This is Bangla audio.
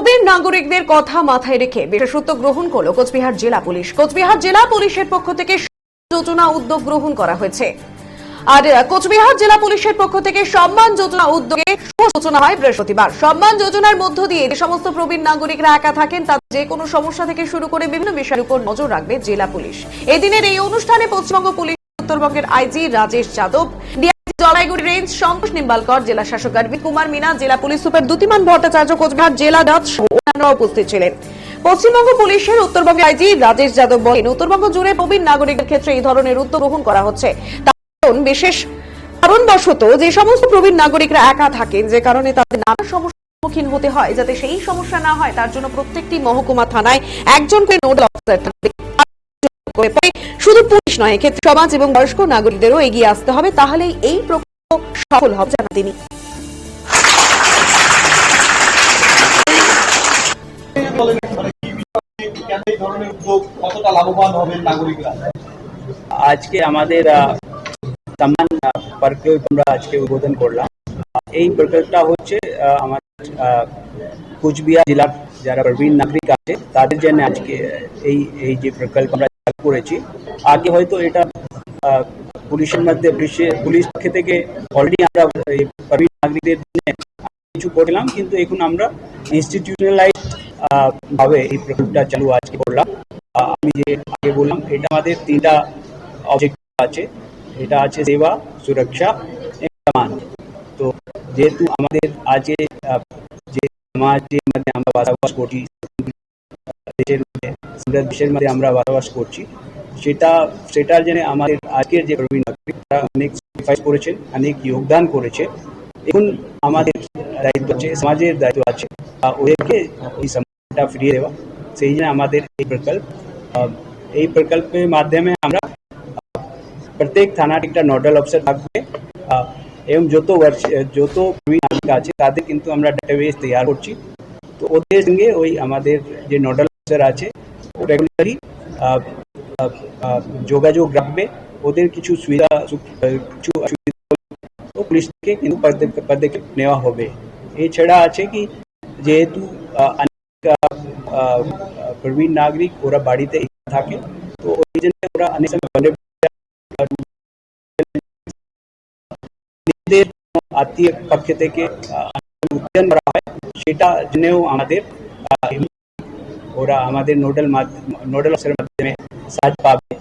প্রবীণ নাগরিকদের কথা মাথায় রেখে বিশেষত্ব গ্রহণ করল কোচবিহার জেলা পুলিশ। কোচবিহার জেলা পুলিশের পক্ষ থেকে যোজনা উদ্যোগ গ্রহণ করা হয়েছে। আর কোচবিহার জেলা পুলিশের পক্ষ থেকে সম্মান যোজনা উদ্যোগে সূচনা হয় বৃহস্পতিবার। সম্মান যোজনার মধ্য দিয়ে যে সমস্ত প্রবীণ নাগরিকরা একা থাকেন তাদের যে কোনো সমস্যা থেকে শুরু করে বিভিন্ন বিষয়ের উপর নজর রাখবে জেলা পুলিশ। এদিনের এই অনুষ্ঠানে পশ্চিমবঙ্গ পুলিশ উত্তরবঙ্গের IG Rajesh Yadav, DIG Jalpaiguri range Shankar Nimbalkar, জেলা শাসক অরবিন্দ কুমার মিনা, জেলা পুলিশ সুপার দ্যুতিমান ভট্টাচার্য, কোচবিহার জেলা জজ সহ অন্যান্যরা উপস্থিত ছিলেন। পশ্চিমবঙ্গ পুলিশের উত্তরবঙ্গের আইজি রাজেশ যাদব বলেন, উত্তরবঙ্গ জুড়ে প্রবীণ নাগরিকদের ক্ষেত্রে এই ধরনের উদ্যোগ গ্রহণ করা হচ্ছে। বিশেষ কারণবশত যে সমস্ত প্রবীণ নাগরিকরা একা থাকেন, যে কারণে তাদের নানা সমস্যার সম্মুখীন হতে হয়, যাতে সেই সমস্যা না হয় তার জন্য প্রত্যেকটি মহকুমা থানায় একজন করে নোডাল অফিসার থাকবে। শুধু পুলিশ নয়, এক্ষেত্রে সমাজ এবং বয়স্ক নাগরিকদেরও এগিয়ে আসতে হবে, তাহলেই এই প্রকল্প সফল হবে, জানান তিনি। আজকে আমাদের সম্মান প্রকল্প আমরা আজকে উদ্বোধন করলাম। এই প্রকল্পটা হচ্ছে আমাদের কোচবিহার জেলার যারা প্রবীণ নাগরিক আছে তাদের জন্য আজকে এই যে প্রকল্প আমরা চালু করেছি। আগে হয়তো এটা পুলিশের মধ্যে পুলিশ পক্ষ থেকে অলরেডি আমরা এই প্রবীণ নাগরিকদের জন্য কিছু করলাম, কিন্তু এখন আমরা ইনস্টিটিউশনালাইজ ভাবে এই প্রকল্পটা চালু আজকে করলাম। আমি যে আগে বললাম, এটা আমাদের তিনটা অবজেক্টিভ আছে। এটা আছে সেবা, সুরক্ষা, সম্মান। তো যেহেতু আমাদের আজকে যে সমাজের মধ্যে আমরা বসবাস করছি, দেশের মধ্যে আমরা বসবাস করছি, সেটার জন্য আমাদের আজকের যে প্রবীণ নাগরিকরা অনেক স্যাক্রিফাইস করেছেন, অনেক যোগদান করেছে। এখন আমাদের দায়িত্ব আছে, সমাজের দায়িত্ব আছে ওদেরকে এই সম্মানটা ফিরিয়ে দেওয়া। সেই জন্য আমাদের এই প্রকল্পের মাধ্যমে আমরা প্রত্যেক থানার একটা নোডাল অফিসার থাকবে এবং যত প্রবীণ নাগরিক আছে তাদের কিন্তু আমরা ডাটাবেস তৈরি করছি। তো ওদের সঙ্গে ওই আমাদের যে নোডাল অফিসার আছে রেগুলারলি যোগাযোগ রাখবে। ওদের কিছু সুবিধা পুলিশ থেকে কিন্তু পদক্ষেপ নেওয়া হবে। এছাড়া আছে কি, যেহেতু প্রবীণ নাগরিক ওরা বাড়িতে থাকে, তো ওই জন্য ওরা অনেক সময় নিজেদের আত্মীয় পক্ষ থেকে উত্থান করা হয়, সেটা জন্যও ওরা আমাদের নোডাল অফিসারের মাধ্যমে সাহায্য পাবে।